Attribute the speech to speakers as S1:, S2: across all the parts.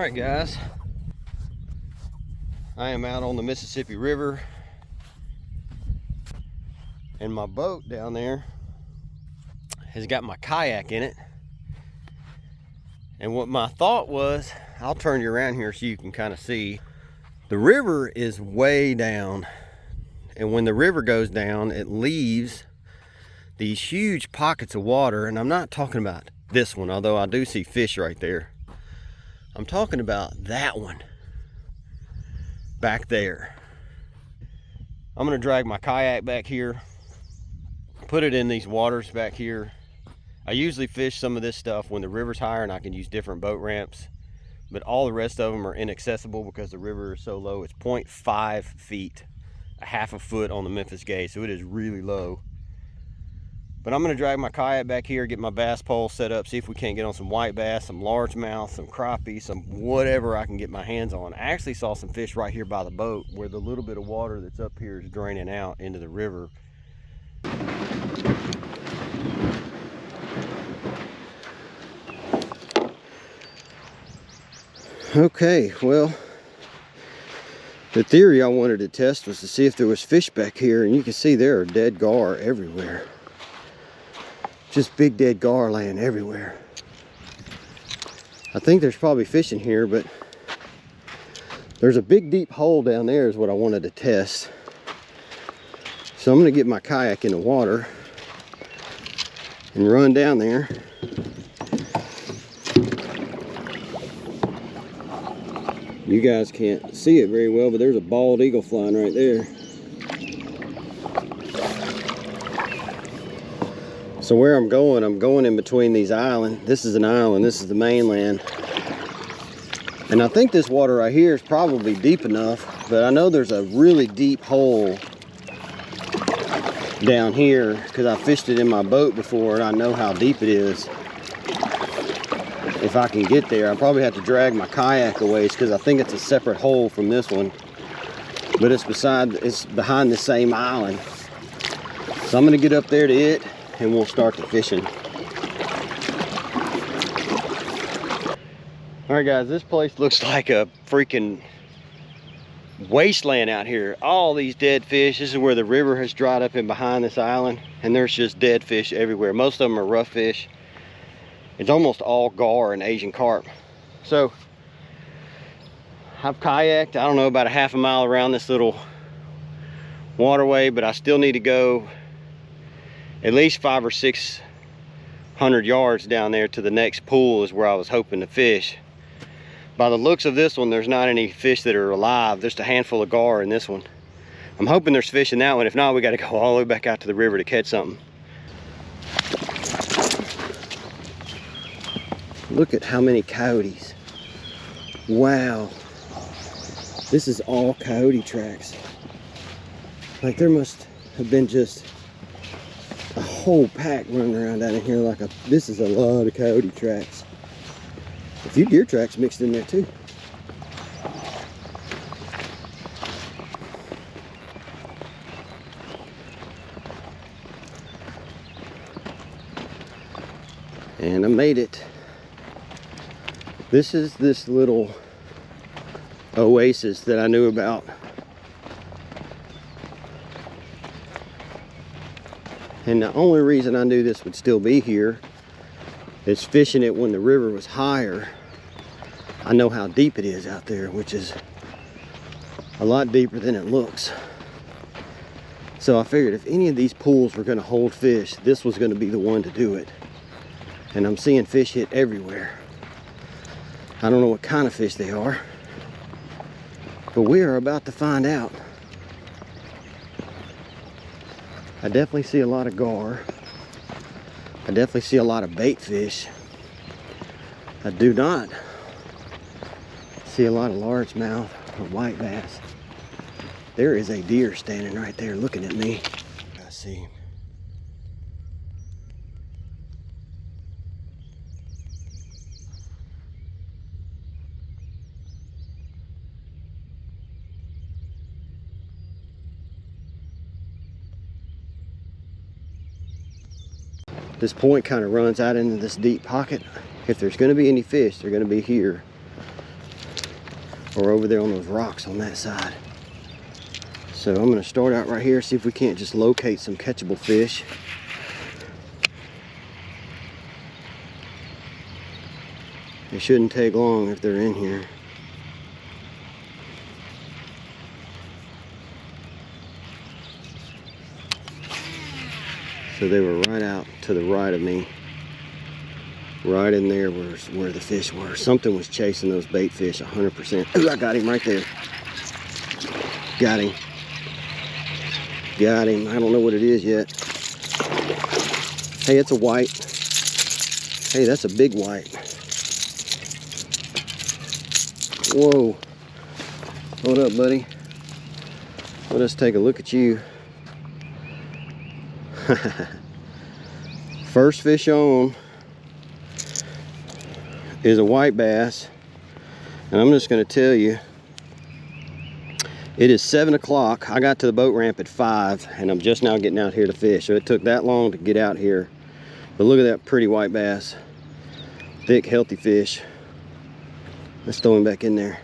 S1: Alright guys, I am out on the Mississippi River and my boat down there has got my kayak in it. And what my thought was, I'll turn you around here so you can kind of see. The river is way down, and when the river goes down it leaves these huge pockets of water. And I'm not talking about this one, although I do see fish right there. I'm talking about that one back there. I'm gonna drag my kayak back here, put it in these waters back here. I usually fish some of this stuff when the river's higher and I can use different boat ramps, but all the rest of them are inaccessible because the river is so low. It's 0.5 feet, a half a foot on the Memphis gauge, so it is really low. But I'm gonna drag my kayak back here, get my bass pole set up, see if we can't get on some white bass, some largemouth, some crappie, some whatever I can get my hands on. I actually saw some fish right here by the boat where the little bit of water that's up here is draining out into the river. Okay, well, the theory I wanted to test was to see if there was fish back here, and you can see there are dead gar everywhere. Just big dead gar laying everywhere. I think there's probably fish in here, but there's a big deep hole down there is what I wanted to test. So I'm gonna get my kayak in the water and run down there. You guys can't see it very well, but there's a bald eagle flying right there. So where I'm going in between these islands. This is an island, this is the mainland. And I think this water right here is probably deep enough, but I know there's a really deep hole down here because I fished it in my boat before and I know how deep it is. If I can get there, I probably have to drag my kayak a ways because I think it's a separate hole from this one. But it's behind the same island. So I'm gonna get up there to it and we'll start the fishing. All right guys, this place looks like a freaking wasteland out here. All these dead fish. This is where the river has dried up in behind this island, and there's just dead fish everywhere. Most of them are rough fish. It's almost all gar and Asian carp. So I've kayaked, I don't know, about a half a mile around this little waterway, but I still need to go at least 500 or 600 yards down there to the next pool is where I was hoping to fish. By the looks of this one, there's not any fish that are alive, just a handful of gar in this one. I'm hoping there's fish in that one. If not, we got to go all the way back out to the river to catch something. Look at how many coyotes. Wow. This is all coyote tracks. Like there must have been just a whole pack running around down in here this is a lot of coyote tracks. A few deer tracks mixed in there too. And I made it. This is this little oasis that I knew about. And the only reason I knew this would still be here is fishing it when the river was higher. I know how deep it is out there, which is a lot deeper than it looks. So I figured if any of these pools were gonna hold fish, this was gonna be the one to do it. And I'm seeing fish hit everywhere. I don't know what kind of fish they are, but we are about to find out. I definitely see a lot of gar. I definitely see a lot of bait fish. I do not see a lot of largemouth or white bass. There is a deer standing right there looking at me. I see him. This point kind of runs out into this deep pocket. If there's going to be any fish, they're going to be here. or over there on those rocks on that side. So I'm gonna start out right here, see if we can't just locate some catchable fish. It shouldn't take long if they're in here. So they were right out to the right of me. Right in there was where the fish were. Something was chasing those bait fish 100%. Ooh, I got him right there. Got him. Got him. I don't know what it is yet. Hey, it's a white. Hey, that's a big white. Whoa. Hold up, buddy. Let us take a look at you. First fish on is a white bass. And I'm just going to tell you, it is 7 o'clock. I got to the boat ramp at 5, and I'm just now getting out here to fish. So it took that long to get out here. But look at that pretty white bass. Thick, healthy fish. Let's throw him back in there.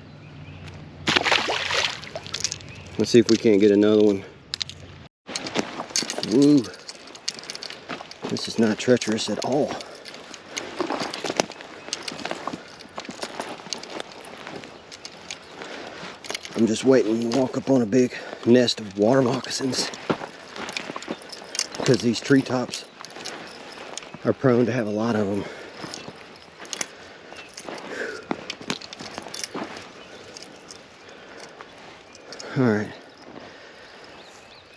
S1: Let's see if we can't get another one. Woo. This is not treacherous at all. I'm just waiting to walk up on a big nest of water moccasins, because these treetops are prone to have a lot of them. All right,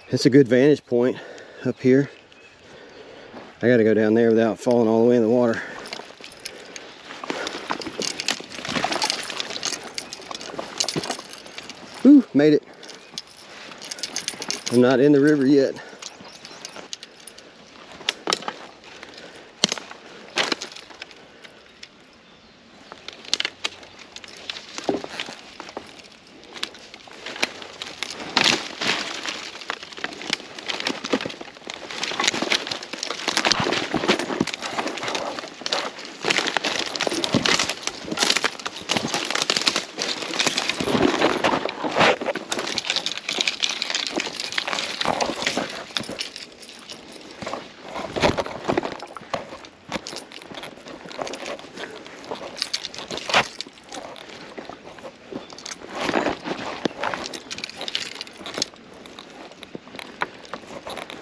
S1: it's a good vantage point up here. I gotta go down there without falling all the way in the water. Whew, made it. I'm not in the river yet.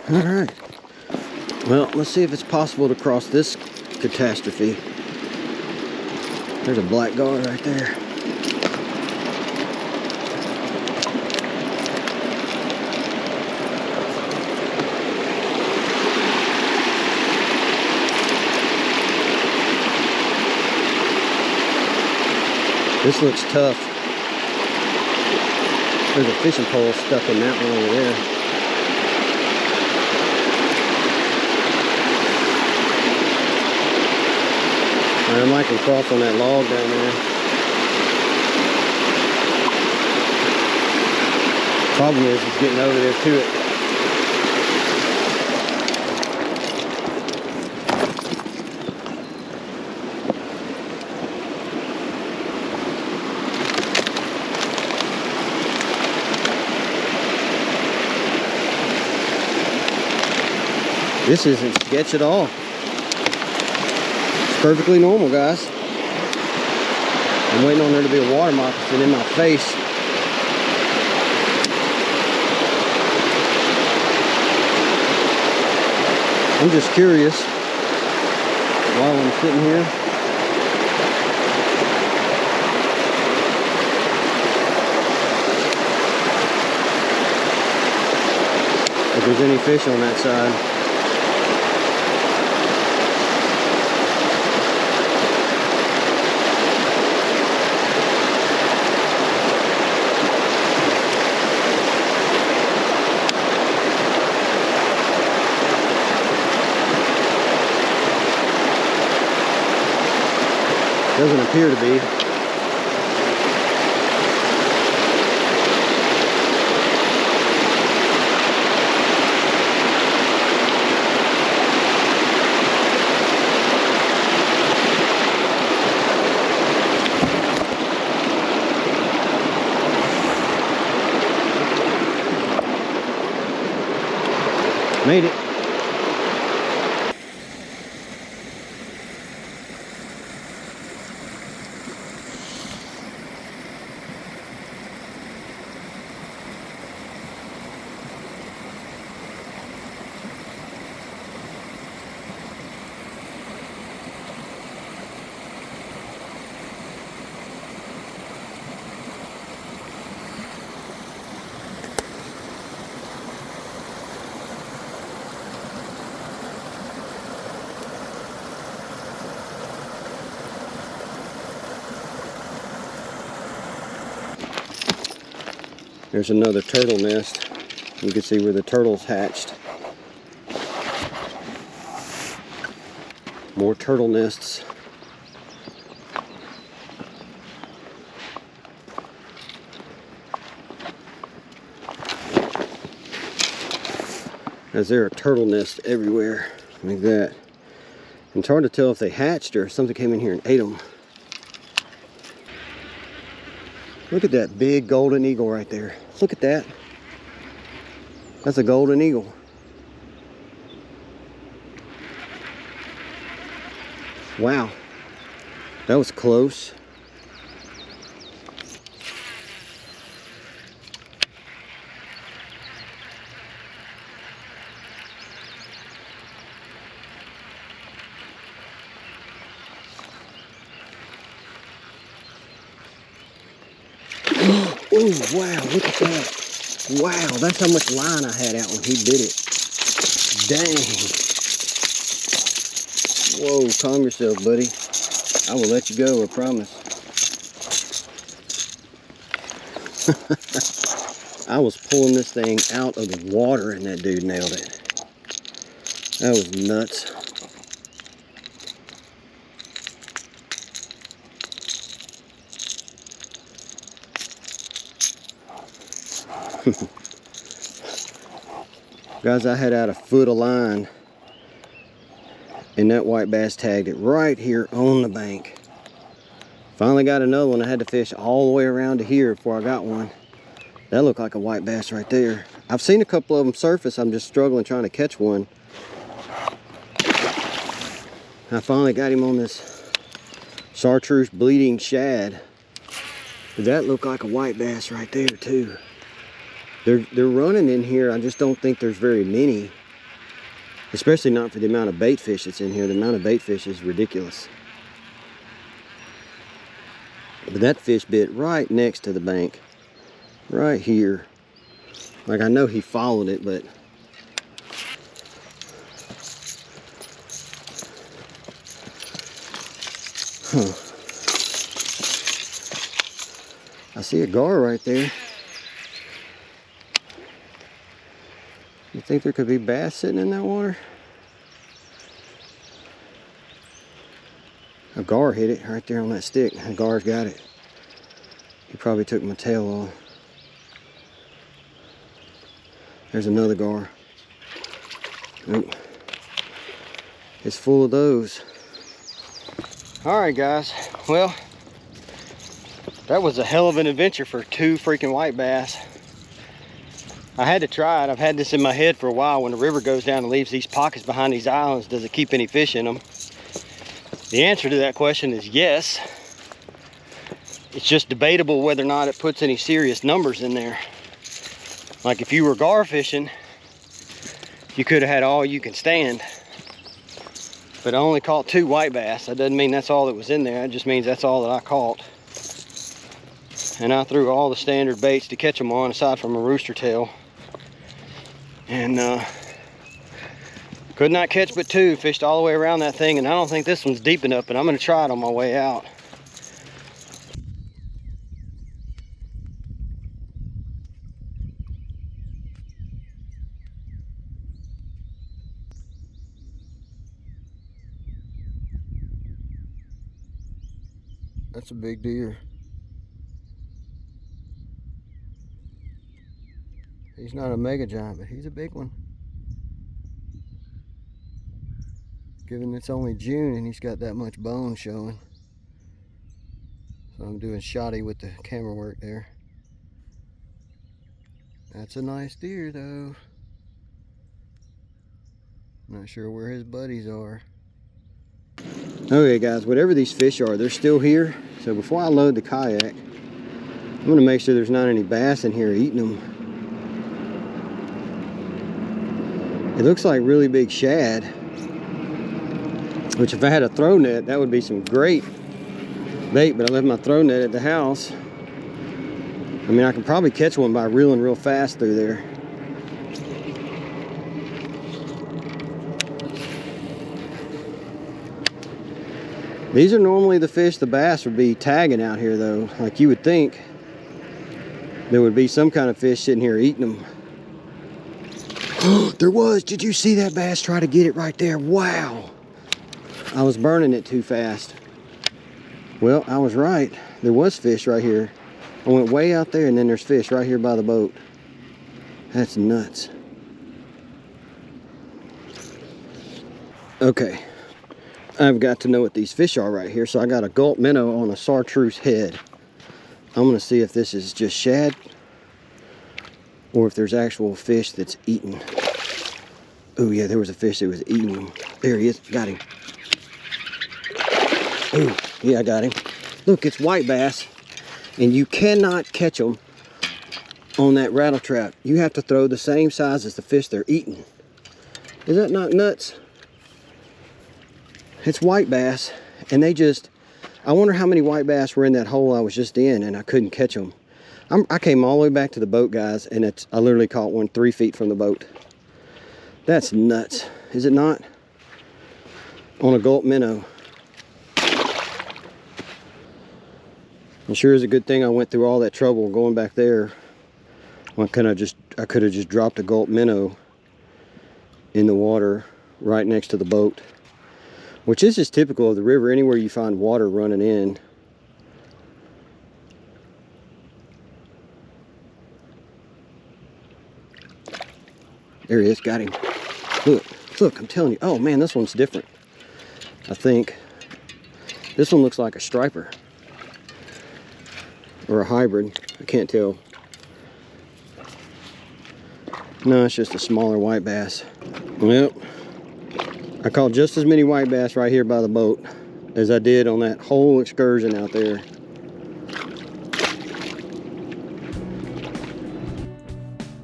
S1: All right, well, let's see if it's possible to cross this catastrophe. There's a black guard right there. This looks tough. There's a fishing pole stuck in that one over there. I might can cross on that log down there. Problem is getting over there to it. This isn't sketch at all. Perfectly normal, guys. I'm waiting on there to be a water moccasin in my face. I'm just curious while I'm sitting here. If there's any fish on that side. Doesn't appear to be. Made it. There's another turtle nest. You can see where the turtles hatched. More turtle nests. Is there a turtle nest everywhere like that? And it's hard to tell if they hatched or if something came in here and ate them. Look at that big golden eagle right there. Look at that. That's a golden eagle. Wow. That was close. Oh, wow, look at that. Wow, that's how much line I had out when he bit it. Dang. Whoa, calm yourself, buddy. I will let you go, I promise. I was pulling this thing out of the water and that dude nailed it. That was nuts. Guys, I had out a foot of line and that white bass tagged it right here on the bank. Finally got another one. I had to fish all the way around to here before I got one. That looked like a white bass right there. I've seen a couple of them surface. I'm just struggling trying to catch one. I finally got him on this chartreuse bleeding shad. But that looked like a white bass right there too. They're running in here. I just don't think there's very many. Especially not for the amount of bait fish that's in here. The amount of bait fish is ridiculous. But that fish bit right next to the bank. Right here. Like, I know he followed it, but I see a gar right there. You think there could be bass sitting in that water? A gar hit it right there on that stick. The gar's got it. He probably took my tail off. There's another gar. Nope. It's full of those. Alright guys, well, that was a hell of an adventure for 2 freaking white bass. I had to try it. I've had this in my head for a while. When the river goes down and leaves these pockets behind these islands, does it keep any fish in them? The answer to that question is yes. It's just debatable whether or not it puts any serious numbers in there. Like if you were gar fishing, you could have had all you can stand. But I only caught 2 white bass. That doesn't mean that's all that was in there. It just means that's all that I caught. And I threw all the standard baits to catch them on, aside from a rooster tail. And could not catch but 2. Fished all the way around that thing, and I don't think this one's deep enough, but I'm going to try it on my way out. That's a big deer. He's not a mega giant, but he's a big one. Given it's only June and he's got that much bone showing. So I'm doing shoddy with the camera work there. That's a nice deer though. Not sure where his buddies are. Okay guys, whatever these fish are, they're still here. So before I load the kayak, I'm gonna make sure there's not any bass in here eating them. It looks like really big shad, which if I had a throw net, that would be some great bait, but I left my throw net at the house. I mean, I can probably catch one by reeling real fast through there. These are normally the fish the bass would be tagging out here though. Like you would think there would be some kind of fish sitting here eating them. There was. Did you see that bass try to get it right there? Wow. I was burning it too fast. Well, I was right. There was fish right here. I went way out there and then there's fish right here by the boat. That's nuts. Okay. I've got to know what these fish are right here. So I got a gulp minnow on a chartreuse head. I'm going to see if this is just shad or if there's actual fish that's eaten. Oh yeah, there was a fish that was eating them. There he is. Got him. Oh, yeah, I got him. Look, it's white bass. And you cannot catch them on that rattle trap. You have to throw the same size as the fish they're eating. Is that not nuts? It's white bass, and they just, I wonder how many white bass were in that hole I was just in, and I couldn't catch them. I came all the way back to the boat, guys, and I literally caught one 3 feet from the boat. That's nuts, is it not? On a gulp minnow. It sure is a good thing I went through all that trouble going back there. I could have just dropped a gulp minnow in the water right next to the boat. Which is just typical of the river, anywhere you find water running in. There he is, got him. Look, I'm telling you. Oh man, this one's different. I think. This one looks like a striper. Or a hybrid, I can't tell. No, it's just a smaller white bass. Well, I caught just as many white bass right here by the boat as I did on that whole excursion out there.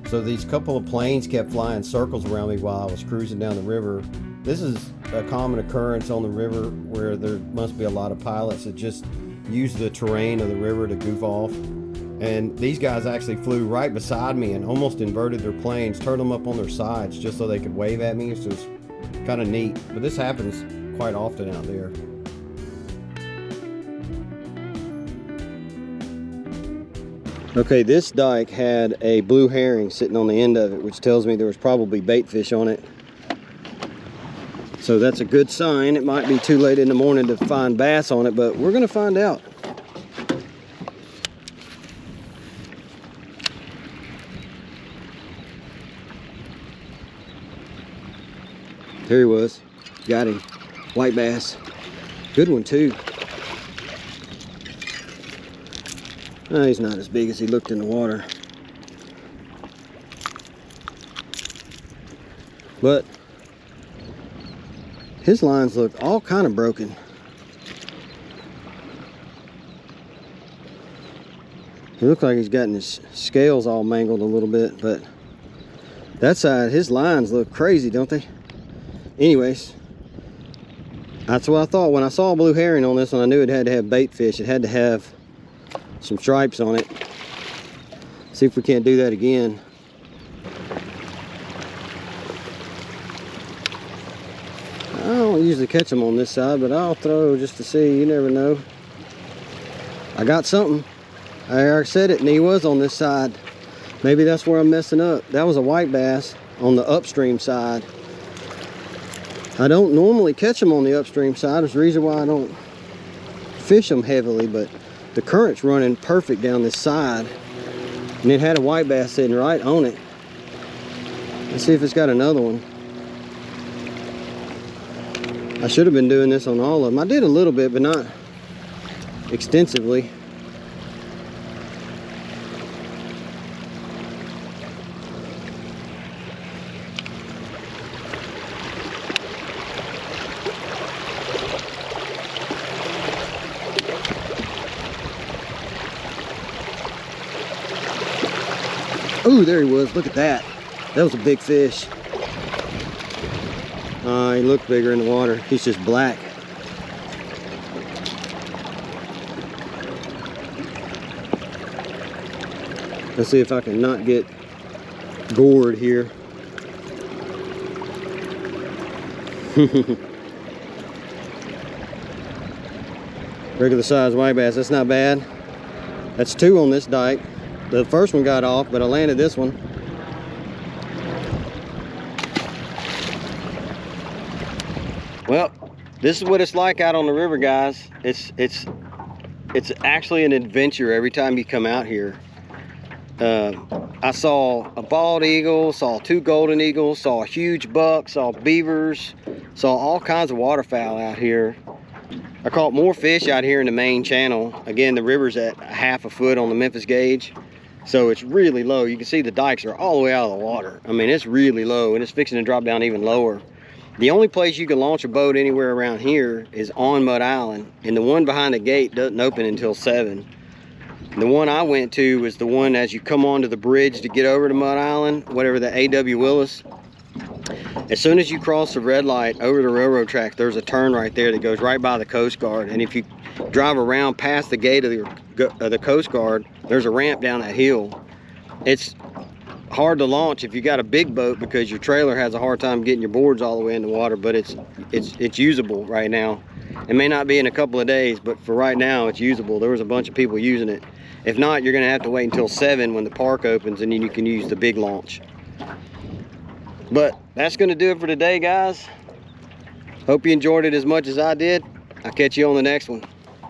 S1: So these couple of planes kept flying circles around me while I was cruising down the river. This is a common occurrence on the river where there must be a lot of pilots that just use the terrain of the river to goof off. And these guys actually flew right beside me and almost inverted their planes, turned them up on their sides just so they could wave at me. It's just kind of neat, but this happens quite often out there. Okay, this dike had a blue herring sitting on the end of it, which tells me there was probably bait fish on it. So that's a good sign. It might be too late in the morning to find bass on it, but we're gonna find out. There he was. Got him. White bass. Good one too. Oh, he's not as big as he looked in the water. But his lines look all kind of broken. He looks like he's gotten his scales all mangled a little bit, but that side, his lines look crazy, don't they? Anyways, that's what I thought. When I saw a blue herring on this one, I knew it had to have bait fish. It had to have some stripes on it. See if we can't do that again. I don't usually catch them on this side, but I'll throw just to see. You never know. I got something. I already said it, and he was on this side. Maybe that's where I'm messing up. That was a white bass on the upstream side. I don't normally catch them on the upstream side. There's a reason why I don't fish them heavily, but the current's running perfect down this side, and it had a white bass sitting right on it. Let's see if it's got another one. I should have been doing this on all of them. I did a little bit, but not extensively. Oh, there he was. Look at that. That was a big fish. He looked bigger in the water. He's just black. Let's see if I can not get gored here. Regular size white bass. That's not bad. That's 2 on this dike. The first one got off, but I landed this one. Well, this is what it's like out on the river, guys. It's actually an adventure every time you come out here. I saw a bald eagle, saw 2 golden eagles, saw a huge buck, saw beavers, saw all kinds of waterfowl out here. I caught more fish out here in the main channel. Again, the river's at 1/2 foot on the Memphis gauge, so it's really low. You can see the dikes are all the way out of the water. I mean, it's really low, and it's fixing to drop down even lower. The only place you can launch a boat anywhere around here is on Mud Island, and the one behind the gate doesn't open until 7. The one I went to was the one as you come onto the bridge to get over to Mud Island, whatever the A.W. Willis. As soon as you cross the red light over the railroad track, there's a turn right there that goes right by the Coast Guard. And if you drive around past the gate of the Coast Guard, there's a ramp down that hill. It's hard to launch if you got a big boat because your trailer has a hard time getting your boards all the way in the water, but it's usable right now. It may not be in a couple of days, but for right now it's usable. There was a bunch of people using it. If not, you're gonna have to wait until 7 when the park opens, and then you can use the big launch. But that's gonna do it for today, guys. Hope you enjoyed it as much as I did. I'll catch you on the next one.